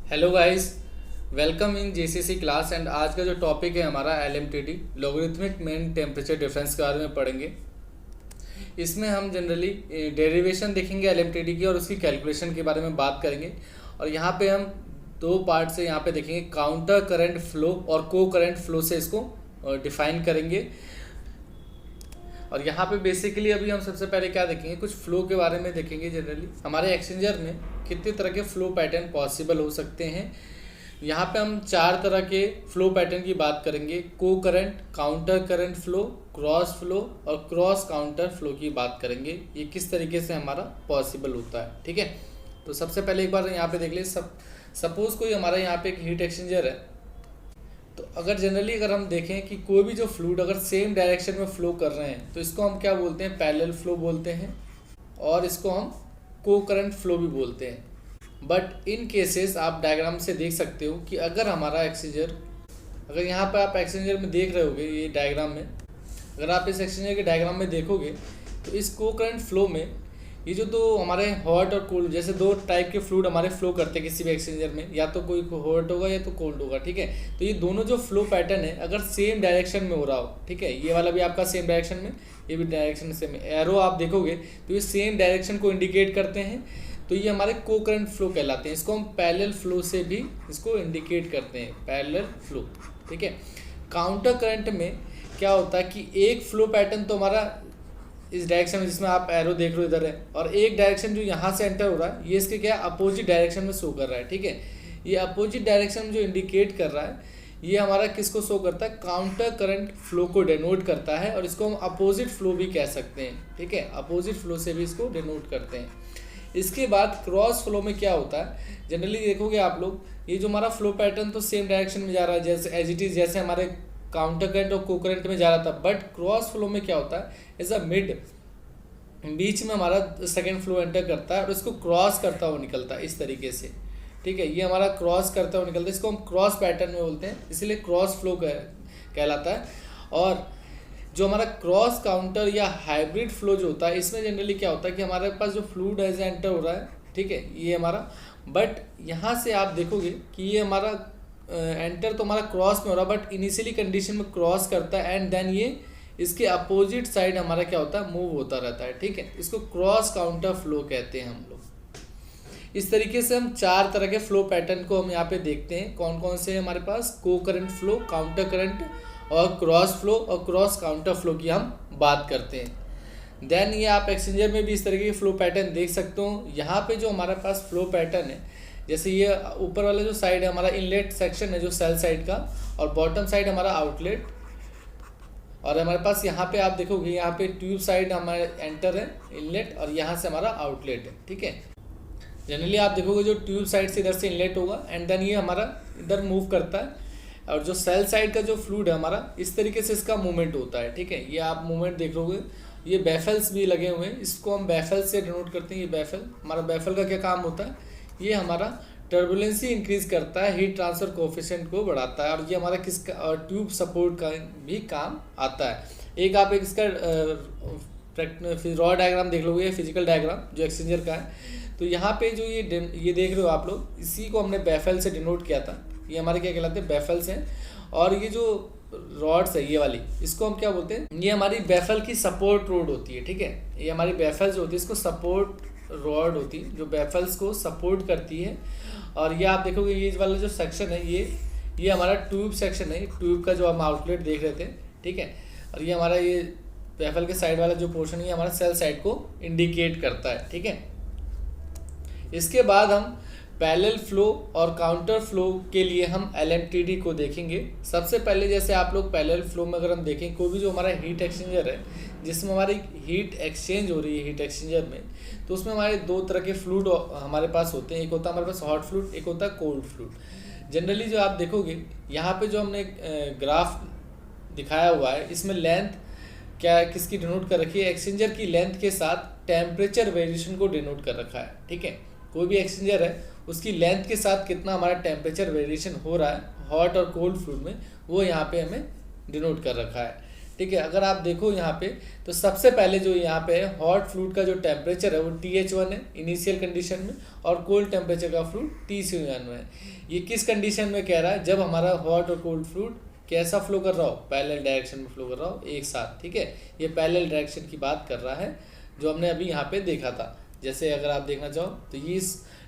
Hello guys, welcome in GCC class. And आज का जो टॉपिक है हमारा LMTD logarithmic mean temperature difference के बारे में पढ़ेंगे। इसमें हम जनरली डेरिवेशन देखेंगे एलएमटीडी की और उसकी कैलकुलेशन के बारे में बात करेंगे। और यहाँ पे हम दो पार्ट से यहाँ पे देखेंगे, काउंटर करंट फ्लो और को करंट फ्लो से इसको डिफाइन करेंगे। और यहाँ पे बेसिकली अभी हम सबसे पहले क्या देखेंगे, कुछ फ्लो के बारे में देखेंगे। जनरली हमारे एक्सचेंजर में कितने तरह के फ्लो पैटर्न पॉसिबल हो सकते हैं। यहाँ पे हम चार तरह के फ्लो पैटर्न की बात करेंगे। को current, counter current flow, cross flow और क्रॉस काउंटर फ्लो की बात करेंगे। ये किस तरीके से हमारा पॉसिबल होता है, ठीक है। तो सबसे पहले एक बार यहाँ पे देख ले, सपोज कोई हमारा यहाँ पे एक हीट एक्सचेंजर है। तो अगर हम देखें कि कोई भी जो फ्लूइड अगर सेम डायरेक्शन में फ्लो कर रहे हैं तो इसको हम क्या बोलते हैं, पैरेलल फ्लो बोलते हैं। और इसको हम को करंट फ्लो भी बोलते हैं। बट इन केसेस आप डायग्राम से देख सकते हो कि अगर हमारा एक्सचेंजर, अगर यहाँ पर आप एक्सचेंजर में देख रहे होगे, ये डायग्राम में अगर आप इस एक्सचेंजर के डायग्राम में देखोगे तो इस को करंट फ्लो में ये जो दो हमारे हॉट और कोल्ड, जैसे दो टाइप के फ्लूइड हमारे फ्लो करते हैं किसी भी एक्सचेंजर में, या तो कोई हॉट होगा या तो कोल्ड होगा, ठीक है। तो ये दोनों जो फ्लो पैटर्न है अगर सेम डायरेक्शन में हो रहा हो, ठीक है, ये वाला भी आपका सेम डायरेक्शन में, ये भी डायरेक्शन सेम है, एरो आप देखोगे तो ये सेम डायरेक्शन को इंडिकेट करते हैं। तो ये हमारे को करंट फ्लो कहलाते हैं। इसको हम पैरेलल फ्लो से भी इसको इंडिकेट करते हैं, पैरेलल फ्लो, ठीक है। काउंटर करंट में क्या होता है कि एक फ्लो पैटर्न तो हमारा इस डायरेक्शन में जिसमें आप एरो देख रहे हो इधर है, और एक डायरेक्शन जो यहाँ से एंटर हो रहा है ये इसके क्या अपोजिट डायरेक्शन में शो कर रहा है, ठीक है। ये अपोजिट डायरेक्शन जो इंडिकेट कर रहा है ये हमारा किसको शो करता है, काउंटर करंट फ्लो को डिनोट करता है। और इसको हम अपोजिट फ्लो भी कह सकते हैं, ठीक है, अपोजिट फ्लो से भी इसको डिनोट करते हैं। इसके बाद क्रॉस फ्लो में क्या होता है, जनरली देखोगे आप लोग, ये जो हमारा फ्लो पैटर्न तो सेम डायरेक्शन में जा रहा है, जैसे एज इट इज जैसे हमारे काउंटर करंट और को करंट में जा रहा था। बट क्रॉस फ्लो में क्या होता है, एज अ मिड, बीच में हमारा सेकेंड फ्लो एंटर करता है और इसको क्रॉस करता हुआ निकलता है इस तरीके से, ठीक है। ये हमारा क्रॉस करता हुआ निकलता है, इसको हम क्रॉस पैटर्न में बोलते हैं, इसलिए क्रॉस फ्लो कहलाता है। और जो हमारा क्रॉस काउंटर या हाइब्रिड फ्लो जो होता है, इसमें जनरली क्या होता है कि हमारे पास जो फ्लूइड एज एंटर हो रहा है, ठीक है, ये हमारा, बट यहाँ से आप देखोगे कि ये हमारा एंटर तो हमारा क्रॉस में हो रहा है, बट इनिशियली कंडीशन में क्रॉस करता है एंड देन ये इसके अपोजिट साइड हमारा क्या होता है, मूव होता रहता है, ठीक है। इसको क्रॉस काउंटर फ्लो कहते हैं हम लोग। इस तरीके से हम चार तरह के फ्लो पैटर्न को हम यहाँ पे देखते हैं। कौन कौन से हमारे पास, को करंट फ्लो, काउंटर करंट और क्रॉस फ्लो और क्रॉस काउंटर फ्लो की हम बात करते हैं। देन ये आप एक्सचेंजर में भी इस तरीके के फ्लो पैटर्न देख सकते हो। यहाँ पे जो हमारे पास फ्लो पैटर्न है, जैसे ये ऊपर वाला जो साइड है हमारा इनलेट सेक्शन है जो सेल साइड का, और बॉटम साइड हमारा आउटलेट। और हमारे पास यहाँ पे आप देखोगे, यहाँ पे ट्यूब साइड हमारे एंटर है इनलेट, और यहाँ से हमारा आउटलेट है, ठीक है। जनरली आप देखोगे जो ट्यूब साइड से इधर से इनलेट होगा एंड देन ये हमारा इधर मूव करता है। और जो सेल साइड का जो फ्लूइड है हमारा, इस तरीके से इसका मूवमेंट होता है, ठीक है। ये आप मूवमेंट देख लोगे, ये बैफल्स भी लगे हुए हैं, इसको हम बैफल से डिनोट करते हैं। ये बैफल, हमारा बैफल का क्या काम होता है, ये हमारा टर्बुलेंसी इंक्रीज करता है, हीट ट्रांसफर कोफिशिएंट को बढ़ाता है, और ये हमारा किसका, और ट्यूब सपोर्ट का भी काम आता है। एक आप एक इसका रॉ डायग्राम देख लोगे, फिजिकल डायग्राम जो एक्सचेंजर का है। तो यहाँ पे जो ये देख रहे हो आप लोग, इसी को हमने बैफल से डिनोट किया था। ये हमारे क्या कहलाते हैं, बैफल्स हैं। और ये जो रॉड्स है ये वाली, इसको हम क्या बोलते हैं, ये हमारी बैफल की सपोर्ट रोड होती है, ठीक है। ये हमारी बैफल जो होती है इसको सपोर्ट रॉड होती है, जो बैफल्स को सपोर्ट करती है। और ये आप देखोगे ये वाला जो सेक्शन है, ये हमारा ट्यूब सेक्शन है, ट्यूब का जो हम आउटलेट देख रहे थे, ठीक है। और ये हमारा ये बैफल के साइड वाला जो पोर्शन है हमारा सेल साइड को इंडिकेट करता है, ठीक है। इसके बाद हम पैरेलल फ्लो और काउंटर फ्लो के लिए हम एलएमटीडी को देखेंगे। सबसे पहले जैसे आप लोग पैरेलल फ्लो में अगर हम देखें, कोई भी जो हमारा हीट एक्सचेंजर है जिसमें हमारी हीट एक्सचेंज हो रही है हीट एक्सचेंजर में, तो उसमें हमारे दो तरह के फ्लूइड हमारे पास होते हैं। एक होता है हमारे पास हॉट फ्लूइड, एक होता है कोल्ड फ्लूइड। जनरली जो आप देखोगे यहाँ पे जो हमने ग्राफ दिखाया हुआ है, इसमें लेंथ क्या किसकी डिनोट कर रखी है, एक्सचेंजर की लेंथ के साथ टेम्परेचर वेरिएशन को डिनोट कर रखा है, ठीक है। कोई भी एक्सचेंजर है उसकी लेंथ के साथ कितना हमारा टेम्परेचर वेरिएशन हो रहा है हॉट और कोल्ड फ्लूइड में, वो यहाँ पे हमें डिनोट कर रखा है, ठीक है। अगर आप देखो यहाँ पे तो सबसे पहले जो यहाँ पे है हॉट फ्लूइड का जो टेम्परेचर है वो TH1 है इनिशियल कंडीशन में, और कोल्ड टेम्परेचर का फ्लूइड TC1 में है। ये किस कंडीशन में कह रहा है, जब हमारा हॉट और कोल्ड फ्लूइड कैसा फ्लो कर रहा हो, पैरेलल डायरेक्शन में फ्लो कर रहा हो एक साथ, ठीक है। ये पैरेलल डायरेक्शन की बात कर रहा है जो हमने अभी यहाँ पे देखा था। जैसे अगर आप देखना चाहो तो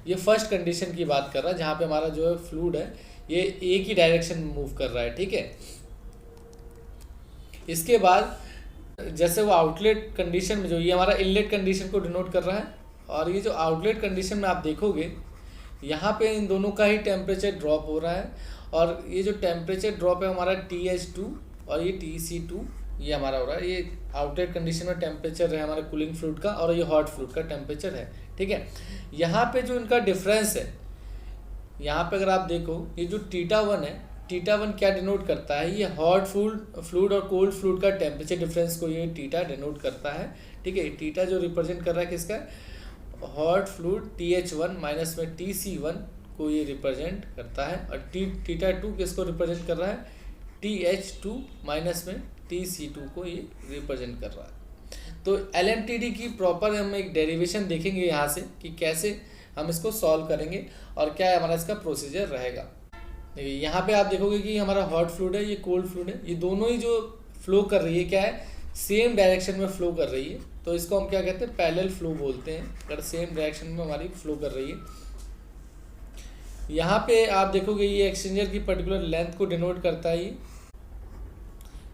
ये फर्स्ट कंडीशन की बात कर रहा है जहाँ पे हमारा जो है फ्लूइड है ये एक ही डायरेक्शन में मूव कर रहा है, ठीक है। इसके बाद जैसे वो आउटलेट कंडीशन में जो ये हमारा इनलेट कंडीशन को डिनोट कर रहा है, और ये जो आउटलेट कंडीशन में आप देखोगे यहाँ पे इन दोनों का ही टेम्परेचर ड्रॉप हो रहा है, और ये जो टेम्परेचर ड्रॉप है हमारा TH2 और ये TC2 ये हमारा हो रहा है। ये आउटलेट कंडीशन में टेम्परेचर है हमारे कूलिंग फ्लूइड का, और ये हॉट फ्लूइड का टेम्परेचर है, ठीक है। यहाँ पे जो इनका डिफरेंस है, यहाँ पे अगर आप देखो ये जो θ1 है, θ1 क्या डिनोट करता है, ये हॉट फ्लूइड और कोल्ड फ्लूइड का टेम्परेचर डिफरेंस को ये θ डिनोट करता है, ठीक है। θ जो रिप्रेजेंट कर रहा है किसका, हॉट फ्लूइड TH1 माइनस में TC1 को ये रिप्रेजेंट करता है, और θ2 किसको रिप्रेजेंट कर रहा है, TH2 माइनस में TC2 को ये रिप्रेजेंट कर रहा है। तो LMTD की प्रॉपर हम एक डेरिवेशन देखेंगे यहाँ से कि कैसे हम इसको सॉल्व करेंगे और क्या हमारा इसका प्रोसीजर रहेगा। देखिए यहाँ पे आप देखोगे कि हमारा हॉट फ्लूइड है, ये कोल्ड फ्लूइड है, ये दोनों ही जो फ्लो कर रही है क्या है, सेम डायरेक्शन में फ्लो कर रही है। तो इसको हम क्या कहते हैं, पैरेलल फ्लो बोलते हैं, अगर सेम डायरेक्शन में हमारी फ्लो कर रही है। यहाँ पे आप देखोगे ये एक्सचेंजर की पर्टिकुलर लेंथ को डिनोट करता है,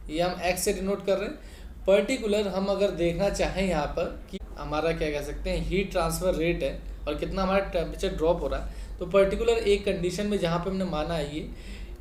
ये हम x से डिनोट कर रहे हैं। पर्टिकुलर हम अगर देखना चाहें यहाँ पर कि हमारा क्या कह सकते हैं हीट ट्रांसफ़र रेट है और कितना हमारा टेम्परेचर ड्रॉप हो रहा है, तो पर्टिकुलर एक कंडीशन में जहाँ पे हमने माना है ये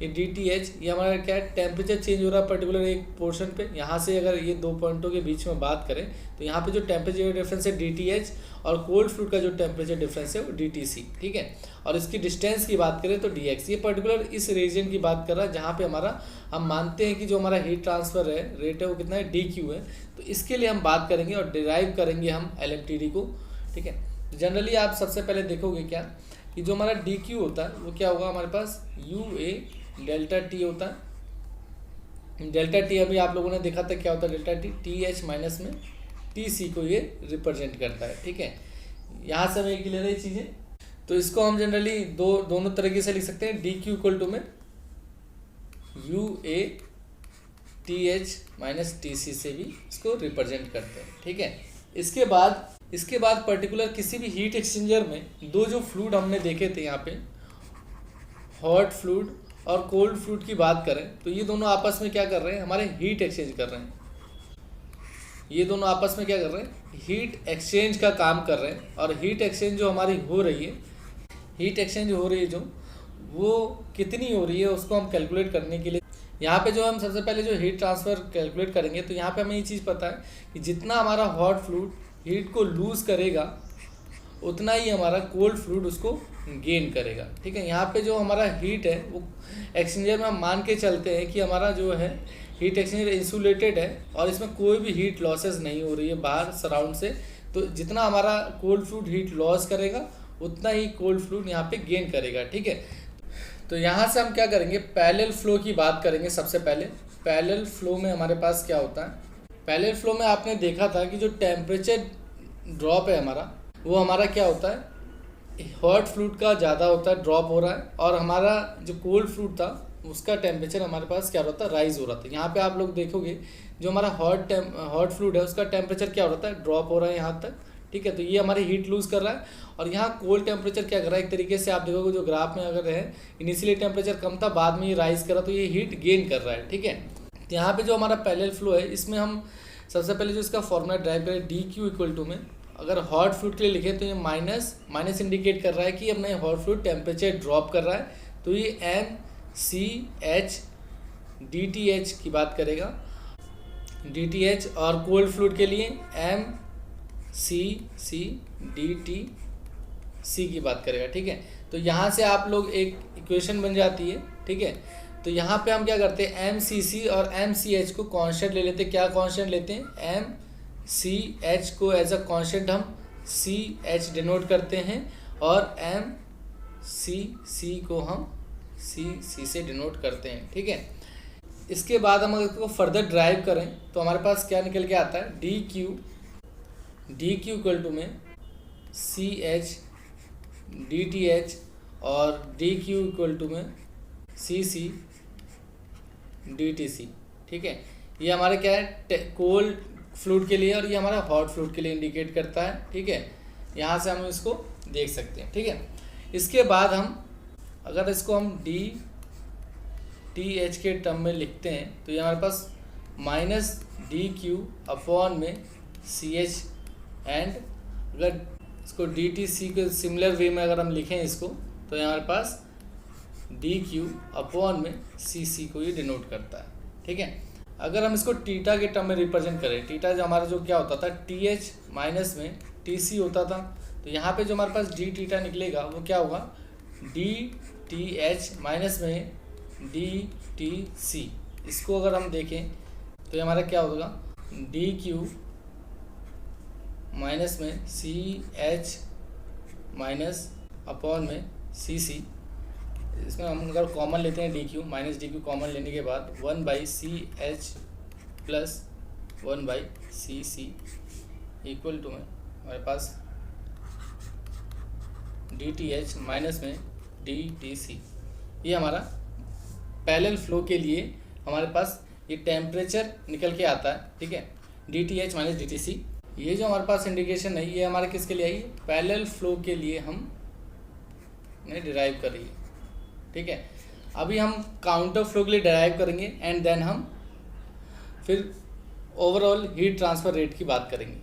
DTH, ये हमारा क्या है, टेम्परेचर चेंज हो रहा है पर्टिकुलर एक पोर्शन पे। यहाँ से अगर ये दो पॉइंटों के बीच में बात करें तो यहाँ पे जो टेम्परेचर डिफरेंस है DTH, और कोल्ड फ्लूइड का जो टेम्परेचर डिफरेंस है वो DTC, ठीक है। और इसकी डिस्टेंस की बात करें तो DX, ये पर्टिकुलर इस रीजन की बात कर रहा है जहाँ पे हमारा हम मानते हैं कि जो हमारा हीट ट्रांसफ़र है रेट है वो कितना है, DQ है। तो इसके लिए हम बात करेंगे और डिराइव करेंगे हम LMTD को, ठीक है। जनरली आप सबसे पहले देखोगे क्या कि जो हमारा DQ होता है वो क्या होगा, हमारे पास UA डेल्टा T होता है। डेल्टा T अभी आप लोगों ने देखा था क्या होता है, डेल्टा T TH माइनस में TC को ये रिप्रेजेंट करता है, ठीक है। यहाँ से हमें क्लियर है चीज़ें। तो इसको हम जनरली दोनों तरीके से लिख सकते हैं, DQ इक्वल टू में UA TH माइनस TC से भी इसको रिप्रेजेंट करते हैं, ठीक है। इसके बाद पर्टिकुलर किसी भी हीट एक्सचेंजर में दो जो फ्लूइड हमने देखे थे यहाँ पे, हॉट फ्लूइड और कोल्ड फ्लूइड की बात करें तो ये दोनों आपस में क्या कर रहे हैं, हमारे हीट एक्सचेंज कर रहे हैं। ये दोनों आपस में क्या कर रहे हैं, हीट एक्सचेंज का काम कर रहे हैं। और हीट एक्सचेंज जो हमारी हो रही है, हीट एक्सचेंज हो रही है जो वो कितनी हो रही है उसको हम कैलकुलेट करने के लिए यहाँ पे जो हम सबसे पहले जो हीट ट्रांसफ़र कैलकुलेट करेंगे तो यहाँ पे हमें ये चीज़ पता है कि जितना हमारा हॉट फ्लूइड हीट को लूज़ करेगा उतना ही हमारा कोल्ड फ्लूइड उसको गेन करेगा, ठीक है। यहाँ पे जो हमारा हीट है वो एक्सचेंजर में हम मान के चलते हैं कि हमारा जो है हीट एक्सचेंजर इंसुलेटेड है और इसमें कोई भी हीट लॉसेस नहीं हो रही है बाहर सराउंड से। तो जितना हमारा कोल्ड फ्लूइड हीट लॉस करेगा उतना ही कोल्ड फ्लूइड यहाँ पे गेन करेगा, ठीक है। तो यहाँ से हम क्या करेंगे, पैरेलल फ्लो की बात करेंगे। सबसे पहले पैरेलल फ्लो में हमारे पास क्या होता है, पैरेलल फ्लो में आपने देखा था कि जो टेम्परेचर ड्रॉप है हमारा वो हमारा क्या होता है, हॉट फ्लूइड का ज़्यादा होता है, ड्रॉप हो रहा है, और हमारा जो कोल्ड फ्लूइड था उसका टेम्परेचर हमारे पास क्या हो रहा था, राइज हो रहा था। यहाँ पे आप लोग देखोगे जो हमारा हॉट फ्लूइड है उसका टेम्परेचर क्या हो रहा था, ड्रॉप हो रहा है यहाँ तक, ठीक है। तो ये हमारी हीट लूज़ कर रहा है। और यहाँ कोल्ड टेम्परेचर क्या कर रहा है, एक तरीके से आप देखोगे जो ग्राफ में अगर है इनिशियली टेम्परेचर कम था, बाद में ये राइज कर रहा, तो ये हीट गेन कर रहा है, ठीक है। तो यहाँ पे जो हमारा पैरेलल फ्लो है इसमें हम सबसे पहले जो इसका फॉर्मूला ड्राइव करें, DQ इक्वल टू में अगर हॉट फ्लूइड के लिए लिखे तो ये माइनस इंडिकेट कर रहा है कि अपने हॉट फ्लूइड टेम्परेचर ड्रॉप कर रहा है, तो ये MCH DTH की बात करेगा, DTH। और कोल्ड फ्लूइड के लिए MCC DTC की बात करेगा, ठीक है। तो यहाँ से आप लोग एक इक्वेशन बन जाती है, ठीक है। तो यहाँ पे हम क्या करते हैं, MCC और MCH को कांस्टेंट ले लेते हैं। क्या कांस्टेंट लेते हैं, MCH को एज अ कांस्टेंट हम CH डिनोट करते हैं, और MCC को हम CC से डिनोट करते हैं, ठीक है। इसके बाद हम अगर इसको फर्दर ड्राइव करें तो हमारे पास क्या निकल के आता है, डी क्यू इक्वल टू में C H D T H और डी क्यू इक्वल टू में सी सी डी टी सी। ठीक है, ये हमारे क्या है कोल्ड फ्लूइड के लिए और ये हमारा हॉट फ्लूइड के लिए इंडिकेट करता है। ठीक है, यहाँ से हम इसको देख सकते हैं। ठीक है, इसके बाद हम अगर इसको हम डी टी एच के टर्म में लिखते हैं तो ये हमारे पास माइनस डी क्यू अपॉन में सी एच एंड अगर इसको डी टी सी के सिमिलर वे में अगर हम लिखें इसको तो ये हमारे पास डी क्यू अपॉन में सी सी को ये डिनोट करता है। ठीक है, अगर हम इसको टीटा के टर्म में रिप्रेजेंट करें, टीटा जो हमारा जो क्या होता था टी एच माइनस में टी सी होता था, तो यहाँ पे जो हमारे पास डी टीटा निकलेगा वो क्या होगा, डी टी एच माइनस में डी टी सी। इसको अगर हम देखें तो ये हमारा क्या होगा, डी क्यू माइनस में सी एच माइनस अपॉन में सी सी। इसमें हम अगर कॉमन लेते हैं D Q minus D Q common लेने के बाद 1/ch plus 1/cc equal to में हमारे पास डी टी एच माइनस में डी टी सी। ये हमारा पैरेलल फ्लो के लिए हमारे पास ये टेम्परेचर निकल के आता है। ठीक है, D T H minus D T C. ये जो हमारे पास इंडिकेशन है ये हमारे किसके लिए आई, पैरेलल फ्लो के लिए हम डिराइव कर रही है। ठीक है, अभी हम काउंटर फ्लो के लिए डिराइव करेंगे एंड देन हम फिर ओवरऑल हीट ट्रांसफ़र रेट की बात करेंगे।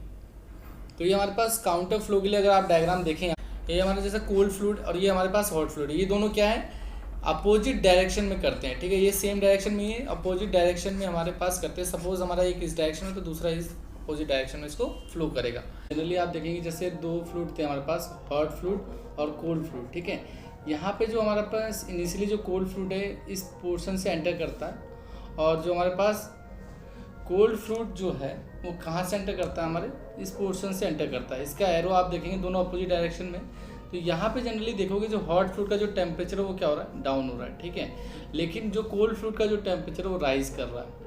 तो ये हमारे पास काउंटर फ्लो के लिए अगर आप डायग्राम देखें, ये हमारे जैसे कोल्ड फ्लूइड और ये हमारे पास हॉट फ्लूइड, ये दोनों क्या है अपोजिट डायरेक्शन में करते हैं। ठीक है, ये सेम डायरेक्शन में, ये अपोजिट डायरेक्शन में हमारे पास करते हैं। सपोज हमारा एक इस डायरेक्शन में तो दूसरा इस अपोजिट डायरेक्शन में इसको फ्लो करेगा। जनरली आप देखेंगे जैसे दो फ्लूइड थे हमारे पास, हॉट फ्लूइड और कोल्ड फ्लूइड। ठीक है, यहाँ पे जो हमारे पास इनिशियली जो कोल्ड फ्लूइड है इस पोर्शन से एंटर करता है और जो हमारे पास कोल्ड फ्लूइड जो है वो कहाँ से एंटर करता है, हमारे इस पोर्शन से एंटर करता है। इसका एरो आप देखेंगे दोनों अपोजिट डायरेक्शन में। तो यहाँ पे जनरली देखोगे जो हॉट फ्लूइड का जो टेम्परेचर है वो क्या हो रहा है, डाउन हो रहा है। ठीक है, लेकिन जो कोल्ड फ्लूइड का जो टेम्परेचर है वो राइज कर रहा है।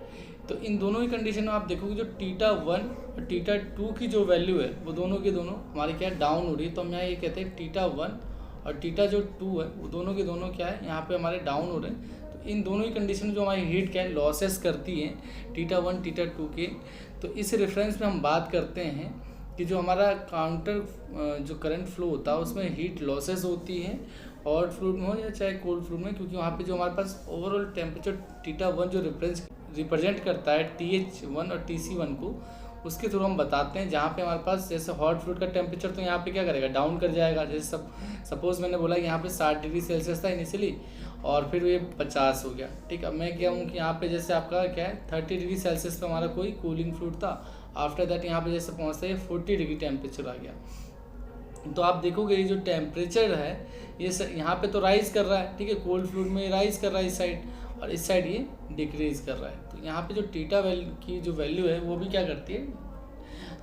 तो इन दोनों ही कंडीशन में आप देखोगे जो टीटा 1 और टीटा 2 की जो वैल्यू है वो दोनों के दोनों हमारी क्या है डाउन हो रही है। तो हम यहाँ ये कहते हैं टीटा 1 और टीटा जो 2 है वो दोनों के दोनों क्या है यहाँ पे हमारे डाउन हो रहे हैं। तो इन दोनों ही कंडीशन जो हमारी हीट क्या है लॉसेस करती हैं टीटा 1 टीटा 2 के। तो इस रेफरेंस में हम बात करते हैं कि जो हमारा काउंटर जो करंट फ्लो होता है उसमें हीट लॉसेस होती है, हॉट फ्लूइड में हो या चाहे कोल्ड फ्लूइड में, क्योंकि वहाँ पे जो हमारे पास ओवरऑल टेम्परेचर टीटा 1 जो रिप्रेजेंट करता है TH1 और TC1 को, उसके थ्रू हम बताते हैं। जहाँ पे हमारे पास जैसे हॉट फ्लूइड का टेम्परेचर तो यहाँ पे क्या करेगा, डाउन कर जाएगा। जैसे सपोज मैंने बोला कि यहाँ पे 60 डिग्री सेल्सियस था इनिशियली और फिर ये 50 हो गया। ठीक, अब मैं क्या हूँ कि यहाँ पे जैसे आपका क्या है 30 डिग्री सेल्सियस पे हमारा कोई कूलिंग फ्लूइड था, आफ्टर दैट यहाँ पे जैसे पहुँचता है 40 डिग्री टेम्परेचर आ गया। तो आप देखोगे ये जो टेम्परेचर है ये यहाँ पे तो राइज कर रहा है। ठीक है, कोल्ड फ्लूइड में राइज कर रहा है इस साइड और इस साइड ये डिक्रीज कर रहा है। तो यहाँ पे जो टीटा की जो वैल्यू है वो भी क्या करती है,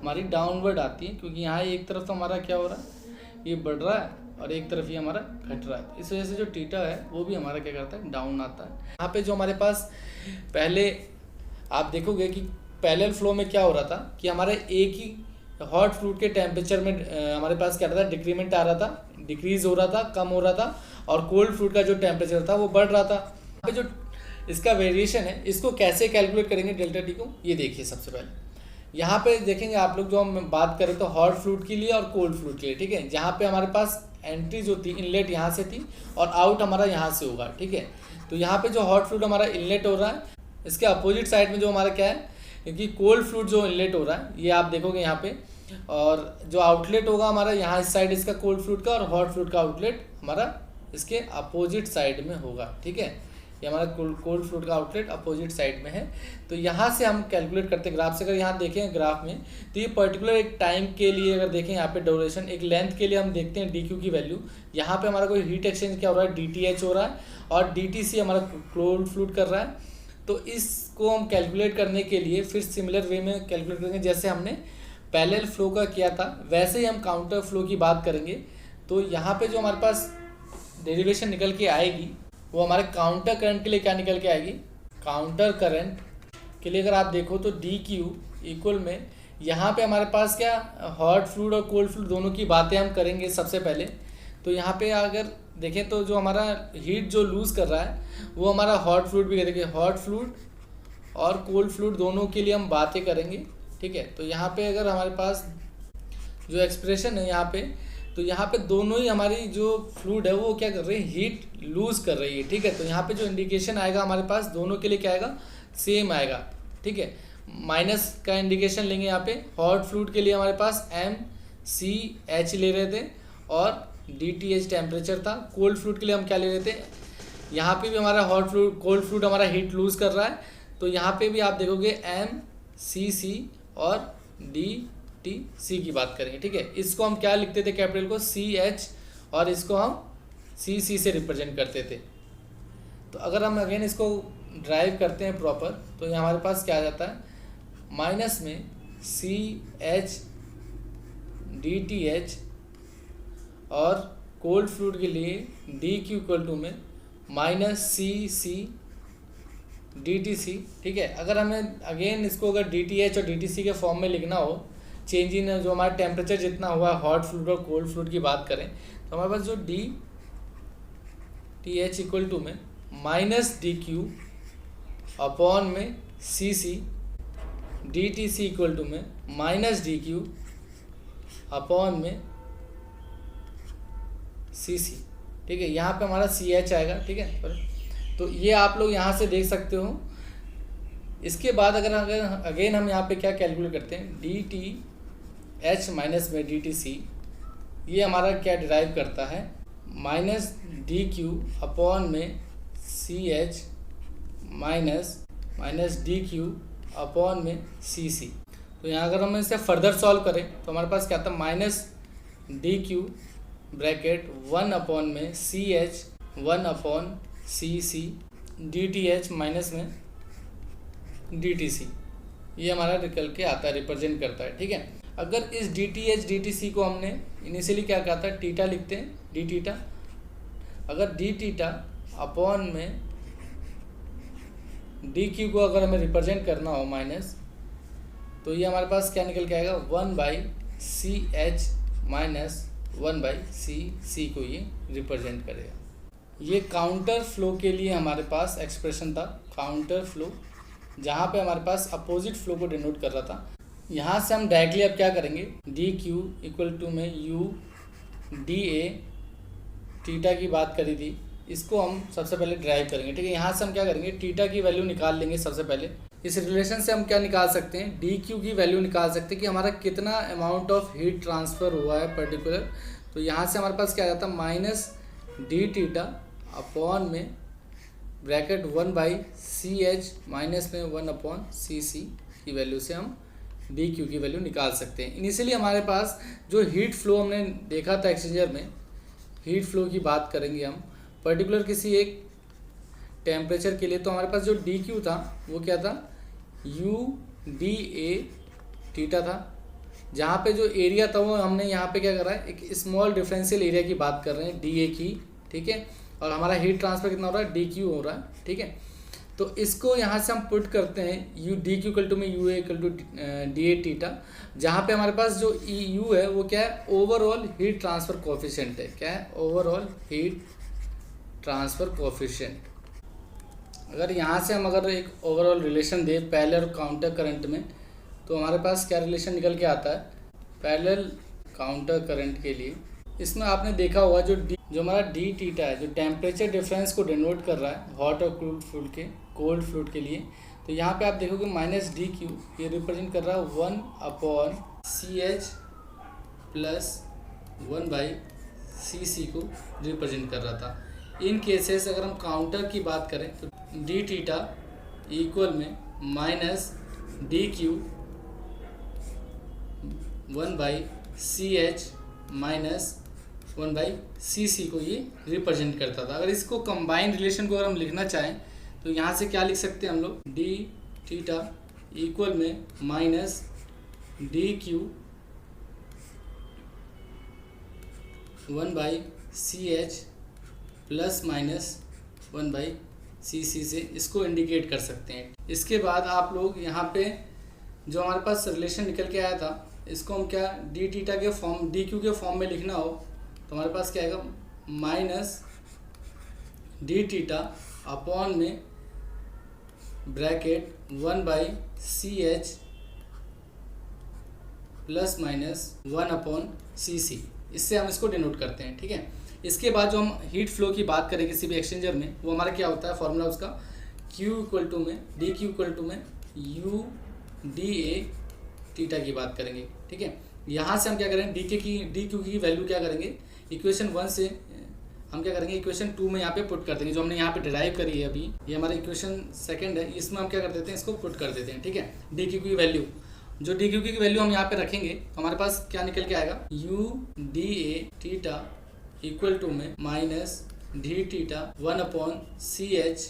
हमारी डाउनवर्ड आती है, क्योंकि यहाँ एक तरफ तो हमारा क्या हो रहा है ये बढ़ रहा है और एक तरफ ये हमारा घट रहा है। इस वजह से जो टीटा है वो भी हमारा क्या करता है, डाउन आता है। यहाँ पे जो हमारे पास पहले आप देखोगे कि पैरेलल फ्लो में क्या हो रहा था कि हमारे एक ही हॉट फ्लूइड के टेम्परेचर में हमारे पास क्या रहा था, डिक्रीमेंट आ रहा था, डिक्रीज हो रहा था, कम हो रहा था, और कोल्ड फ्लूइड का जो टेम्परेचर था वो बढ़ रहा था। यहाँ पे जो इसका वेरिएशन है इसको कैसे कैलकुलेट करेंगे डेल्टा टी को, ये देखिए। सबसे पहले यहाँ पे देखेंगे आप लोग, जो हम बात करें तो हॉट फ्लूइड के लिए और कोल्ड फ्लूइड के लिए। ठीक है, जहाँ पे हमारे पास एंट्री जो थी इनलेट यहाँ से थी और आउट हमारा यहाँ से होगा। ठीक है, तो यहाँ पे जो हॉट फ्लूइड हमारा इनलेट हो रहा है, इसके अपोजिट साइड में जो हमारा क्या है, क्योंकि कोल्ड फ्लूइड जो इनलेट हो रहा है ये आप देखोगे यहाँ पे, और जो आउटलेट होगा हमारा यहाँ इस साइड इसका कोल्ड फ्लूइड का, और हॉट फ्लूइड का आउटलेट हमारा इसके अपोजिट साइड में होगा। ठीक है, ये हमारा कोल्ड फ्लूइड का आउटलेट अपोजिट साइड में है। तो यहाँ से हम कैलकुलेट करते हैं ग्राफ से। अगर यहाँ देखें ग्राफ में तो ये पर्टिकुलर एक टाइम के लिए अगर देखें यहाँ पे ड्यूरेशन, एक लेंथ के लिए हम देखते हैं डी क्यू की वैल्यू। यहाँ पे हमारा कोई हीट एक्सचेंज क्या हो रहा है, DTH हो रहा है, और DTC हमारा कोल्ड फ्लूइड कर रहा है। तो इसको हम कैलकुलेट करने के लिए फिर सिमिलर वे में कैलकुलेट करेंगे, जैसे हमने पैरेलल फ्लो का किया था वैसे ही हम काउंटर फ्लो की बात करेंगे। तो यहाँ पे जो हमारे पास डेरिवेशन निकल के आएगी वो हमारे काउंटर करंट के लिए क्या निकल के आएगी, काउंटर करंट के लिए अगर आप देखो तो डी क्यू इक्वल में यहाँ पे हमारे पास क्या हॉट फ्लूइड और कोल्ड फ्लूइड दोनों की बातें हम करेंगे सबसे पहले। तो यहाँ पे अगर देखें तो जो हमारा हीट जो लूज़ कर रहा है वो हमारा हॉट फ्लूइड भी करेंगे। हॉट फ्लूइड और कोल्ड फ्लूइड दोनों के लिए हम बातें करेंगे, ठीक है। तो यहाँ पे अगर हमारे पास जो एक्सप्रेशन है यहाँ पे, तो यहाँ पे दोनों ही हमारी जो फ्लूइड है वो क्या कर रही है, हीट लूज़ कर रही है, ठीक है। तो यहाँ पे जो इंडिकेशन आएगा हमारे पास दोनों के लिए क्या आएगा, सेम आएगा, ठीक है। माइनस का इंडिकेशन लेंगे यहाँ पे। हॉट फ्लूइड के लिए हमारे पास MCH ले रहे थे और DTH टेम्परेचर था। कोल्ड फ्लूइड के लिए हम क्या ले रहे थे, यहाँ पे भी हमारा हॉट फ्लूइड कोल्ड फ्लूइड हमारा हीट लूज़ कर रहा है, तो यहाँ पे भी आप देखोगे MCC और DTC की बात करेंगे, ठीक है। इसको हम क्या लिखते थे, कैपिटल को CH, और इसको हम CC से रिप्रेजेंट करते थे। तो अगर हम अगेन इसको ड्राइव करते हैं प्रॉपर, तो ये हमारे पास क्या आ जाता है, माइनस में CH DTH और कोल्ड फ्लूइड के लिए DQ इक्वल टू में माइनस CC DTC, ठीक है। अगर हमें अगेन इसको अगर DTH और DTC के फॉर्म में लिखना हो, चेंज इन जो हमारा टेम्परेचर जितना हुआ हॉट फ्लूइड और कोल्ड फ्लूइड की बात करें, तो हमारे पास जो DTH इक्वल टू में माइनस DQ अपॉन में CC, DTC इक्वल टू में माइनस DQ अपॉन में CC, ठीक है। यहाँ पे हमारा CH आएगा, ठीक है। तो ये आप लोग यहाँ से देख सकते हो। इसके बाद अगर अगेन हम यहाँ पे क्या कैलकुलेट करते हैं, DTH माइनस में DTC, ये हमारा क्या डिराइव करता है, माइनस DQ अपॉन में CH माइनस DQ अपॉन में CC। तो यहाँ अगर हम इसे फर्दर सॉल्व करें तो हमारे पास क्या आता है, माइनस DQ ब्रैकेट 1 अपॉन में CH 1 upon CC DTH minus में DTC, ये हमारा निकल के आता है, रिप्रेजेंट करता है, ठीक है। अगर इस DTH DTC को हमने इनिशियली क्या कहा था, थीटा लिखते हैं, डी थीटा। अगर डी थीटा अपॉन में DQ को अगर हमें रिप्रेजेंट करना हो माइनस, तो ये हमारे पास क्या निकल के आएगा, 1/CH माइनस 1/CC को ये रिप्रेजेंट करेगा। ये काउंटर फ्लो के लिए हमारे पास एक्सप्रेशन था, काउंटर फ्लो, जहाँ पे हमारे पास अपोजिट फ्लो को डिनोट कर रहा था। यहाँ से हम डायरेक्टली अब क्या करेंगे, DQ इक्वल टू में UDA थीटा की बात करी थी, इसको हम सबसे पहले ड्राइव करेंगे, ठीक है। यहाँ से हम क्या करेंगे, थीटा की वैल्यू निकाल लेंगे सबसे पहले। इस रिलेशन से हम क्या निकाल सकते हैं, DQ की वैल्यू निकाल सकते हैं कि हमारा कितना अमाउंट ऑफ हीट ट्रांसफ़र हुआ है पर्टिकुलर। तो यहाँ से हमारे पास क्या आ जाता है, माइनस डी थीटा अपॉन में ब्रैकेट 1/CH माइनस में 1/CC की वैल्यू से हम DQ की वैल्यू निकाल सकते हैं। इनिशियली हमारे पास जो हीट फ्लो हमने देखा था एक्सचेंजर में, हीट फ्लो की बात करेंगे हम पर्टिकुलर किसी एक टेम्परेचर के लिए, तो हमारे पास जो DQ था वो क्या था, UDA थीटा था, जहाँ पे जो एरिया था वो हमने यहाँ पे क्या करा है, एक स्मॉल डिफरेंशियल एरिया की बात कर रहे हैं, DA की, ठीक है। और हमारा हीट ट्रांसफर कितना हो रहा है, DQ हो रहा है, ठीक है। तो इसको यहाँ से हम पुट करते हैं DQ इक्वल टू में UA equal to DA theta, जहाँ पे हमारे पास जो EU है वो क्या है, ओवरऑल हीट ट्रांसफ़र कोफिशिएंट है, क्या है, ओवरऑल हीट ट्रांसफ़र कोफिशिएंट। अगर यहाँ से हम अगर एक ओवरऑल रिलेशन दें पैरेलल और काउंटर करंट में, तो हमारे पास क्या रिलेशन निकल के आता है, पैरेलल काउंटर करंट के लिए इसमें आपने देखा होगा जो हमारा डी थीटा है, जो टेम्परेचर डिफरेंस को डिनोट कर रहा है हॉट और कोल्ड फ्लूइड के लिए, तो यहाँ पे आप देखोगे माइनस DQ ये रिप्रेजेंट कर रहा है 1/CH प्लस 1/CC को रिप्रेजेंट कर रहा था। इन केसेस अगर हम काउंटर की बात करें तो डी थीटा इक्वल में minus DQ 1/CH minus 1/CC को ये रिप्रेजेंट करता था। अगर इसको कंबाइंड रिलेशन को अगर हम लिखना चाहें तो यहाँ से क्या लिख सकते हैं हम लोग, डी थीटा इक्वल में minus DQ 1/CH plus minus 1/CC CC से इसको इंडिकेट कर सकते हैं। इसके बाद आप लोग यहाँ पे जो हमारे पास रिलेशन निकल के आया था, इसको हम क्या डी थीटा के फॉर्म, डी क्यू के फॉर्म में लिखना हो तो हमारे पास क्या आएगा, माइनस डी थीटा अपॉन में bracket 1/CH plus minus 1/CC, इससे हम इसको डिनोट करते हैं। ठीक है, इसके बाद जो हम हीट फ्लो की बात करें किसी भी एक्सचेंजर में, वो हमारा क्या होता है फॉर्मूला उसका, Q इक्वल टू में डी क्यू इक्वल टू में U dA थीटा की बात करेंगे। ठीक है, यहाँ से हम क्या करेंगे, डी क्यू की वैल्यू क्या करेंगे, इक्वेशन 1 से हम क्या करेंगे, इक्वेशन 2 में यहाँ पे पुट कर देंगे। जो हमने यहाँ पे डिराइव करी है अभी, ये हमारा इक्वेशन 2 है, इसमें हम क्या कर देते हैं, इसको पुट कर देते हैं। ठीक है, डी क्यू की वैल्यू, जो डी क्यू की वैल्यू हम यहाँ पे रखेंगे तो हमारे पास क्या निकल के आएगा, U dA theta equal to में minus D theta 1/CH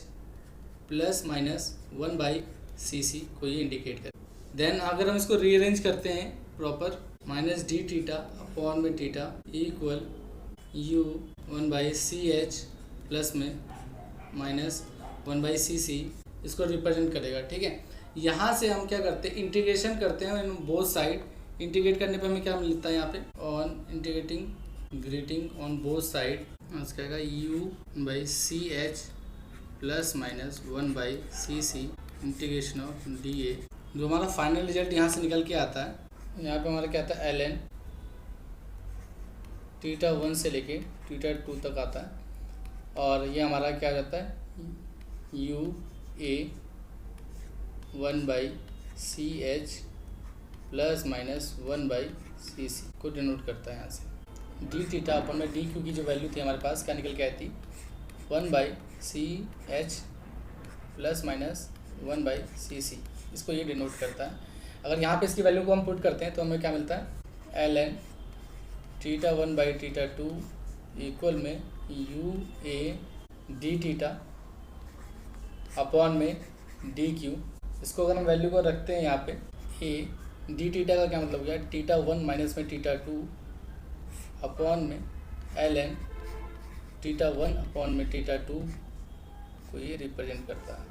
plus minus 1/CC को ये इंडिकेट कर। देन अगर हम इसको रीअरेंज करते हैं proper, minus D theta upon में theta equal U 1/CH plus में माइनस 1/CC, इसको रिप्रेजेंट करेगा। ठीक है, यहाँ से हम क्या करते हैं, इंटीग्रेशन करते हैं इन बोथ साइड। इंटीग्रेट करने पे हमें क्या मिलता है यहाँ पे, on integrating grating on both side, क्या आएगा U/CH plus minus 1/CC integration of dA। जो हमारा फाइनल रिजल्ट यहाँ से निकल के आता है, यहाँ पे हमारा क्या आता है, ln थीटा 1 से लेके थीटा 2 तक आता है, और ये हमारा क्या जाता है, UA 1/CH plus minus 1/CC को डिनोट करता है। यहाँ से डी थीटा अपन में डी क्यू की जो वैल्यू थी हमारे पास क्या निकल के आई थी, 1/CH प्लस माइनस 1/CC, इसको ये डिनोट करता है। अगर यहाँ पे इसकी वैल्यू को हम पुट करते हैं तो हमें क्या मिलता है, ln थीटा 1/θ2 इक्वल में UA डी थीटा अपॉन में डी क्यू। इसको अगर हम वैल्यू को रखते हैं यहाँ पे, A डी थीटा का क्या मतलब हो गया, थीटा 1 माइनस में थीटा 2 अपॉन में ln थीटा 1 अपॉन में थीटा 2 को ये रिप्रेजेंट करता है।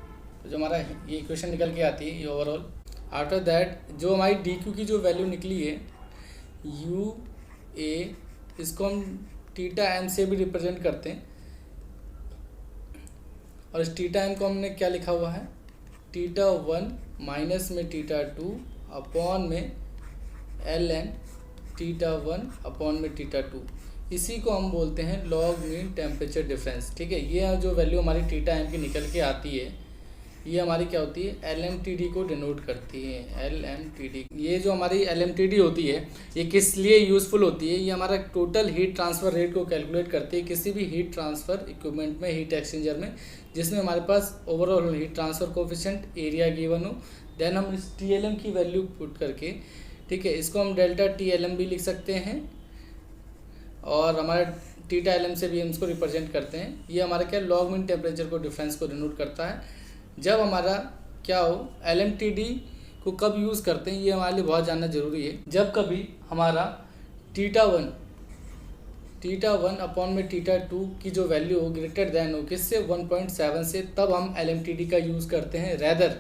तो जो हमारा ये इक्वेशन निकल के आती है ये ओवरऑल। आफ्टर दैट जो हमारी डी क्यू की जो वैल्यू निकली है UA, इसको हम थीटा m से भी रिप्रेजेंट करते हैं, और इस थीटा m को हमने क्या लिखा हुआ है, थीटा 1 माइनस में थीटा 2 अपॉन में ln थीटा 1 अपॉन में थीटा 2, इसी को हम बोलते हैं लॉग मीन टेम्परेचर डिफरेंस। ठीक है, ये जो वैल्यू हमारी थीटा m की निकल के आती है, ये हमारी क्या होती है, LMTD को डिनोट करती है। LMTD, ये जो हमारी LMTD होती है ये किस लिए यूज़फुल होती है, ये हमारा टोटल हीट ट्रांसफ़र रेट को कैलकुलेट करती है किसी भी हीट ट्रांसफ़र इक्विपमेंट में, हीट एक्सचेंजर में, जिसमें हमारे पास overall heat transfer coefficient area given हो। देन हम इस TLM की वैल्यू पुट करके, ठीक है, इसको हम डेल्टा TLM भी लिख सकते हैं, और हमारे थीटा LM से भी हम इसको रिप्रेजेंट करते हैं। ये हमारा क्या लॉग मीन टेम्परेचर को डिफरेंस को डिनोट करता है। जब हमारा क्या हो, LMTD को कब यूज़ करते हैं ये हमारे लिए बहुत जानना ज़रूरी है। जब कभी हमारा थीटा 1 अपॉन में थीटा 2 की जो वैल्यू हो ग्रेटर दैन हो किससे, 1.7 से, तब हम LMTD का यूज़ करते हैं। रैदर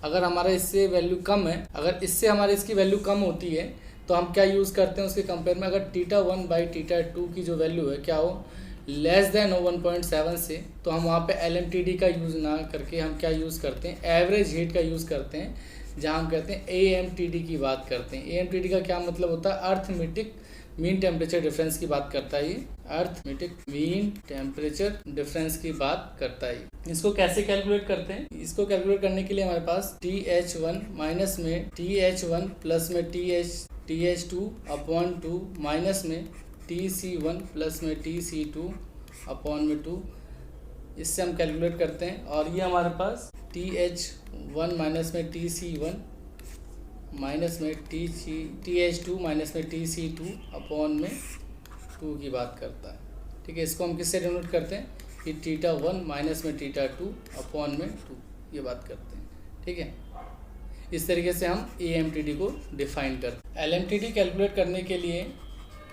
अगर हमारा इससे वैल्यू कम है, अगर इससे हमारे इसकी वैल्यू कम होती है तो हम क्या यूज़ करते हैं उसके कंपेयर में, अगर थीटा 1/θ2 की जो वैल्यू है क्या हो, लेस देन हो 1.7 से, तो हम वहाँ पे LMTD का यूज़ ना करके हम क्या यूज़ करते हैं, एवरेज हीट का यूज़ करते हैं, जहाँ हम कहते हैं AMTD की बात करते हैं। AMTD का क्या मतलब होता है, अर्थमेटिक मीन टेम्परेचर डिफरेंस की बात करता है। ये अर्थमेटिक मीन टेम्परेचर डिफरेंस की बात करता है। इसको कैसे कैलकुलेट करते हैं, इसको कैलकुलेट करने के लिए हमारे पास TH1 माइनस में TH1 प्लस में TH2 अपॉन 2 माइनस में TC1 प्लस में TC2 अपॉन में 2, इससे हम कैलकुलेट करते हैं। और ये हमारे पास TH1 माइनस में TC1 माइनस में TH2 माइनस में TC2 अपॉन में 2 की बात करता है। ठीक है, इसको हम किससे डिनोट करते हैं कि थीटा 1 माइनस में थीटा 2 अपॉन में 2 ये बात करते हैं। ठीक है, इस तरीके से हम AMTD को डिफाइन करते हैं। LMTD कैलकुलेट करने के लिए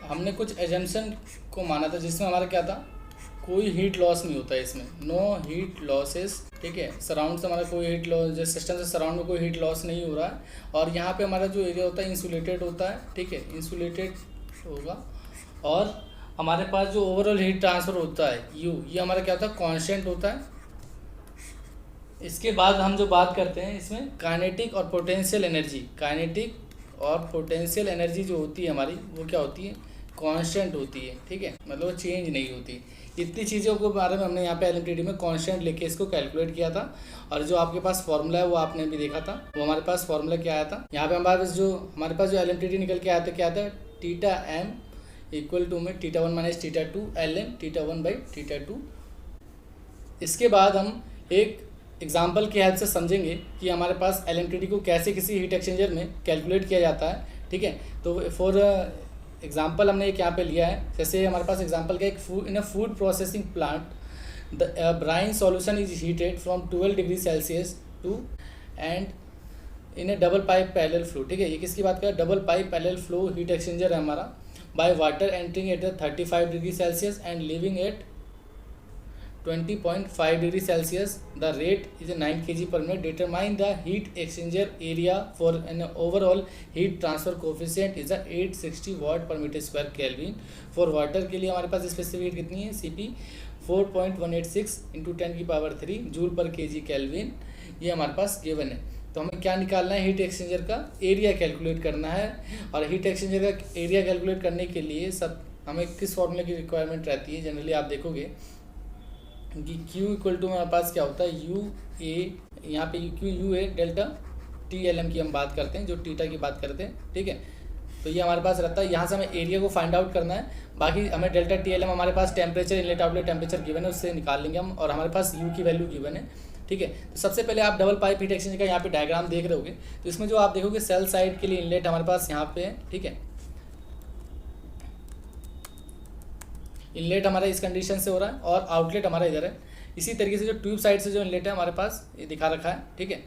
हमने कुछ एजम्पशन को माना था, जिसमें हमारा क्या था, कोई हीट लॉस नहीं होता है इसमें, नो हीट लॉसेस, ठीक है। सराउंड से हमारा कोई हीट लॉस, जो सिस्टम से सराउंड में कोई हीट लॉस नहीं हो रहा है। और यहाँ पे हमारा जो एरिया होता है इंसुलेटेड होता है, ठीक है, इंसुलेटेड होगा। और हमारे पास जो ओवरऑल हीट ट्रांसफ़र होता है यू, ये हमारा क्या होता है, कांस्टेंट होता है। इसके बाद हम जो बात करते हैं इसमें काइनेटिक और पोटेंशियल एनर्जी, काइनेटिक और पोटेंशियल एनर्जी जो होती है हमारी, वो क्या होती है, कांस्टेंट होती है, ठीक है, मतलब वो चेंज नहीं होती। इतनी चीज़ों के बारे में हमने यहाँ पे एलएमटीडी में कांस्टेंट लेके इसको कैलकुलेट किया था। और जो आपके पास फॉर्मूला है वो आपने भी देखा था, वो हमारे पास फॉर्मूला क्या आया था। यहाँ पे हमारे पास जो एलएमटीडी निकल के आया था, क्या आता है, थीटा एम इक्वल टू में theta 1 minus theta 2 LM theta 1 by theta 2। इसके बाद हम एक एग्जाम्पल की हेल्प से समझेंगे कि हमारे पास एलएमटीडी को कैसे किसी हीट एक्सचेंजर में कैलकुलेट किया जाता है, ठीक है। तो फॉर एग्जाम्पल हमने एक यहाँ पे लिया है, जैसे हमारे पास एग्जाम्पल का एक in a food processing plant the brine solution is heated from 12 degree Celsius to and in a double pipe parallel flow, ठीक है। ये किसकी बात करें, double pipe parallel flow heat exchanger है हमारा। By water entering at 35 degree Celsius and leaving at 20.5 degree Celsius, the rate is 9 kg per minute। Determine the heat exchanger area for an overall heat transfer coefficient is 860 watt पर metre square kelvin. For water के लिए हमारे पास specific heat कितनी है, CP 4.186 into 10⁻³ joule पर kg kelvin, ये हमारे पास गिवन है। तो हमें क्या निकालना है, हीट एक्सचेंजर का एरिया कैलकुलेट करना है। और हीट एक्सचेंजर का एरिया कैलकुलेट करने के लिए हमें किस फॉर्मूले की रिक्वायरमेंट रहती है, जनरली आप देखोगे कि Q इक्वल टू हमारे पास क्या होता है, UA, यहाँ पे QUA डेल्टा TLM की हम बात करते हैं, जो टीटा की बात करते हैं, ठीक है। तो ये हमारे पास रहता है, यहाँ से हमें एरिया को फाइंड आउट करना है। बाकी हमें डेल्टा TLM हमारे पास temperature, inlet outlet temperature given है, उससे निकाल लेंगे हम। और हमारे पास U की वैल्यू गिवन है, ठीक है। तो सबसे पहले आप डबल पाइप हीट एक्सचेंजर का यहाँ पे डायग्राम देख रहे होगे। तो इसमें जो आप देखोगे सेल साइड के लिए इनलेट हमारे पास यहाँ पे है, ठीक है। इनलेट हमारा इस कंडीशन से हो रहा है और आउटलेट हमारा इधर है। इसी तरीके से जो ट्यूब साइड से जो इनलेट है हमारे पास, ये दिखा रखा है, ठीक है।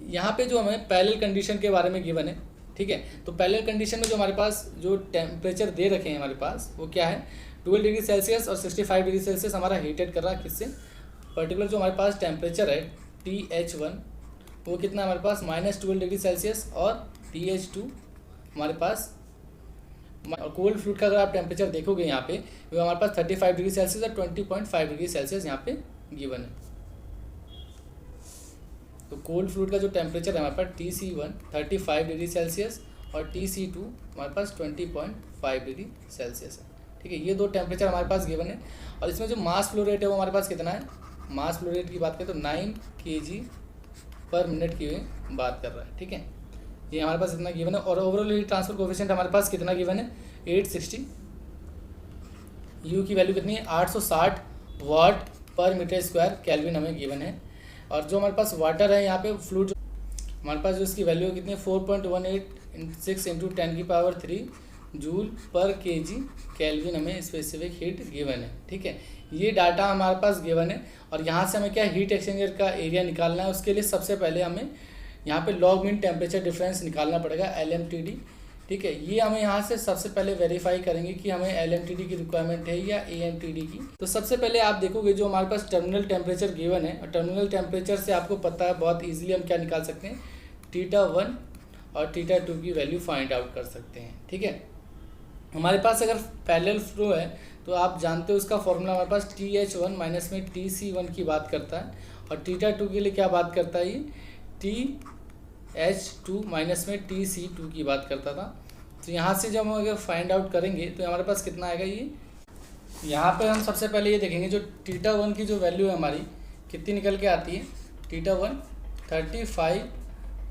यहाँ पे जो हमें पैरेलल कंडीशन के बारे में गिवन है, ठीक है। तो पैरेलल कंडीशन में जो हमारे पास जो टेम्परेचर दे रखे हैं हमारे पास, वो क्या है, 12 डिग्री सेल्सियस और 65 डिग्री सेल्सियस हमारा हीटेड कर रहा है। किससे, पर्टिकुलर जो हमारे पास टेम्परेचर है TH1, वो कितना हमारे पास -12 डिग्री सेल्सियस, और TH2 हमारे पास, और कोल्ड फ्लूइड का अगर आप टेम्परेचर देखोगे यहाँ पे, वो हमारे पास 35 डिग्री सेल्सियस और 20.5 डिग्री सेल्सियस यहाँ पे गिवन है। तो कोल्ड फ्लूइड का जो टेम्परेचर है हमारे पास TC1 35 डिग्री सेल्सियस और TC2 हमारे पास 20.5 डिग्री सेल्सियस है, ठीक है। ये दो टेम्परेचर हमारे पास गिवन है। और इसमें जो मास फ्लो रेट है वो हमारे पास कितना है, मास फ्लो रेट की बात करें तो 9 kg पर मिनट की बात कर रहा है, ठीक है। ये हमारे पास इतना गिवन है। और ओवरऑल हीट ट्रांसफर कोएफिशिएंट हमारे पास कितना गिवन है, 860। यू की वैल्यू कितनी है, 860 वाट पर मीटर स्क्वायर केल्विन हमें गिवन है। और जो हमारे पास वाटर है यहाँ पे फ्लूइड, हमारे पास जो इसकी वैल्यू कितनी है, 4.186 इंटू 10⁻³ जूल पर kg केल्विन हमें स्पेसिफिक हीट गिवन है, ठीक है। ये डाटा हमारे पास गिवन है। और यहाँ से हमें क्या हीट एक्सचेंजर का एरिया निकालना है। उसके लिए सबसे पहले हमें यहाँ पे लॉग मीन टेम्परेचर डिफरेंस निकालना पड़ेगा, LMTD, ठीक है। ये हमें यहाँ से सबसे पहले वेरीफाई करेंगे कि हमें LMTD की रिक्वायरमेंट है या AMTD की। तो सबसे पहले आप देखोगे जो हमारे पास टर्मिनल टेम्परेचर गिवन है, और टर्मिनल टेम्परेचर से आपको पता है बहुत ईजिली हम क्या निकाल सकते हैं, θ1 और θ2 की वैल्यू फाइंड आउट कर सकते हैं, ठीक है। हमारे पास अगर पैरेलल फ्लो है तो आप जानते हो उसका फॉर्मूला हमारे पास TH1 माइनस में TC1 की बात करता है, और θ2 के लिए क्या बात करता है, ये TH2 माइनस में TC2 की बात करता था। तो यहाँ से जब हम अगर फाइंड आउट करेंगे तो हमारे पास कितना आएगा, ये यहाँ पे हम सबसे पहले ये देखेंगे जो θ1 की जो वैल्यू है हमारी कितनी निकल के आती है, θ1 35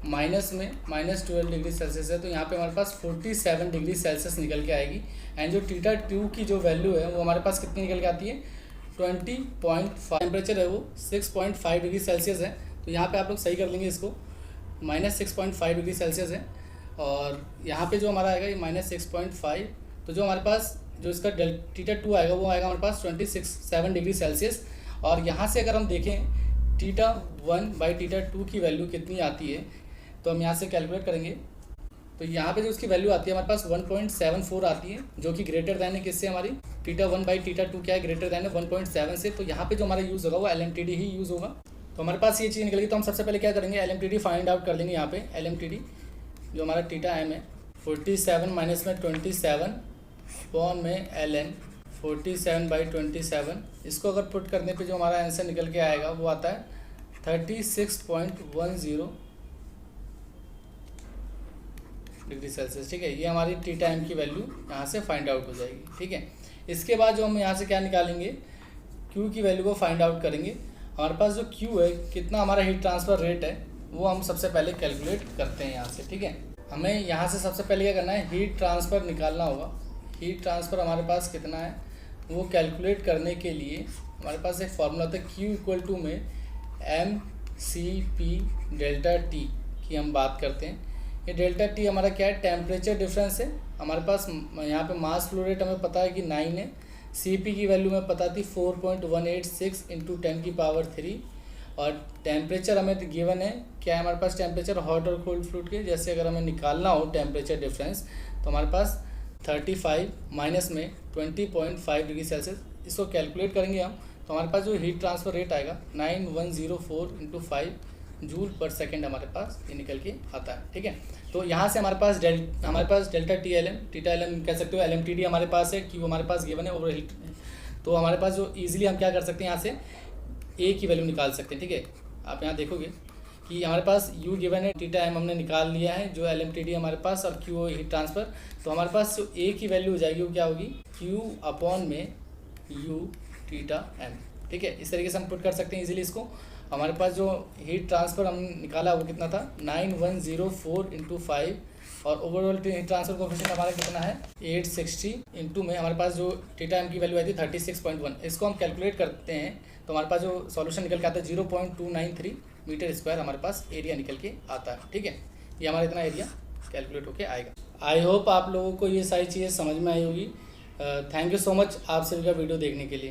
माइनस में -12 डिग्री सेल्सियस है, तो यहाँ पे हमारे पास 47 डिग्री सेल्सियस निकल के आएगी। एंड जो θ2 की जो वैल्यू है वो हमारे पास कितनी निकल के आती है, 20.5, टेम्परेचर है वो 6.5 डिग्री सेल्सियस है। तो यहाँ पे आप लोग सही कर लेंगे इसको, -6.5 डिग्री सेल्सियस है। और यहाँ पे जो हमारा आएगा ये -6.5, तो जो हमारे पास जो इसका θ2 आएगा वो आएगा हमारे पास 27 डिग्री सेल्सियस। और यहाँ से अगर हम देखें θ1 बाई θ2 की वैल्यू कितनी आती है, तो हम यहाँ से कैलकुलेट करेंगे। तो यहाँ पे जो उसकी वैल्यू आती है हमारे पास 1.74 आती है, जो कि ग्रेटर दैन है किससे, हमारी थीटा 1 बाई थीटा 2 क्या है, ग्रेटर दैन है 1.7 से। तो यहाँ पे जो हमारा यूज़ होगा वो LMTD ही यूज़ होगा। तो हमारे पास ये चीज़ निकल गई। तो हम सबसे पहले क्या करेंगे, LMTD फाइंड आउट कर लेंगे। यहाँ पे LMTD जो हमारा थीटा m है 47 माइनस में 27 अपॉन में ln 47 बाई 27, इसको अगर पुट करने पे जो हमारा आंसर निकल के आएगा वो आता है 36.10 डिग्री सेल्सियस। ठीक है, ये हमारी थीटा m की वैल्यू यहाँ से फाइंड आउट हो जाएगी। ठीक है, इसके बाद जो हम यहाँ से क्या निकालेंगे, q की वैल्यू को फाइंड आउट करेंगे। हमारे पास जो q है, कितना हमारा हीट ट्रांसफ़र रेट है, वो हम सबसे पहले कैलकुलेट करते हैं यहाँ से। ठीक है, हमें यहाँ से सबसे पहले क्या करना है, हीट ट्रांसफ़र निकालना होगा। हीट ट्रांसफ़र हमारे पास कितना है वो कैलकुलेट करने के लिए हमारे पास एक फार्मूला होता है, Q इक्वल टू में mCp डेल्टा T की हम बात करते हैं। ये डेल्टा T हमारा क्या है, टेम्परेचर डिफरेंस है। हमारे पास यहाँ पे मास फ्लो रेट हमें पता है कि 9 है, Cp की वैल्यू हमें पता थी 4.186 इंटू 10⁻³ और टेम्परेचर हमें गिवन है क्या है हमारे पास, टेम्परेचर हॉट और कोल्ड फ्लूइड के। जैसे अगर हमें निकालना हो टेम्परेचर डिफरेंस तो हमारे पास 35 माइनस में 20.5 डिग्री सेल्सियस, इसको कैलकुलेट करेंगे हम। तो हमारे पास जो हीट ट्रांसफ़र रेट आएगा 9104 इंटू 5 जूल पर सेकेंड हमारे पास ये निकल के आता है। ठीक है, तो यहाँ से हमारे पास delta T L M theta L M कह सकते हो, LMTD हमारे पास है, क्यू हमारे पास गिवन है, ओवर हीट। तो हमारे पास जो ईजिली हम क्या कर सकते हैं, यहाँ से ए की वैल्यू निकाल सकते हैं। ठीक है, आप यहाँ देखोगे कि हमारे पास यू गिवन है, थीटा एम हमने निकाल लिया है, जो LMTD हमारे पास, और क्यू हीट ट्रांसफ़र। तो हमारे पास जो ए की वैल्यू हो जाएगी वो क्या होगी, क्यू अपॉन में यू थीटा एम। ठीक है, इस तरीके से हम पुट कर सकते हैं इजीली इसको। हमारे पास जो हीट ट्रांसफ़र हम निकाला वो कितना था 9104 इंटू 5 और ओवरऑल हीट ट्रांसफ़र कोएफिशिएंट हमारा कितना है 860 इंटू में हमारे पास जो थीटा एम की वैल्यू आई थी 36.1। इसको हम कैलकुलेट करते हैं तो हमारे पास जो सॉल्यूशन निकल के आता है 0.293 मीटर स्क्वायर हमारे पास एरिया निकल के आता है। ठीक है, ये हमारा इतना एरिया कैलकुलेट होके आएगा। आई होप आप लोगों को ये सारी चीज़ें समझ में आई होगी। थैंक यू सो मच आप सभी का वीडियो देखने के लिए।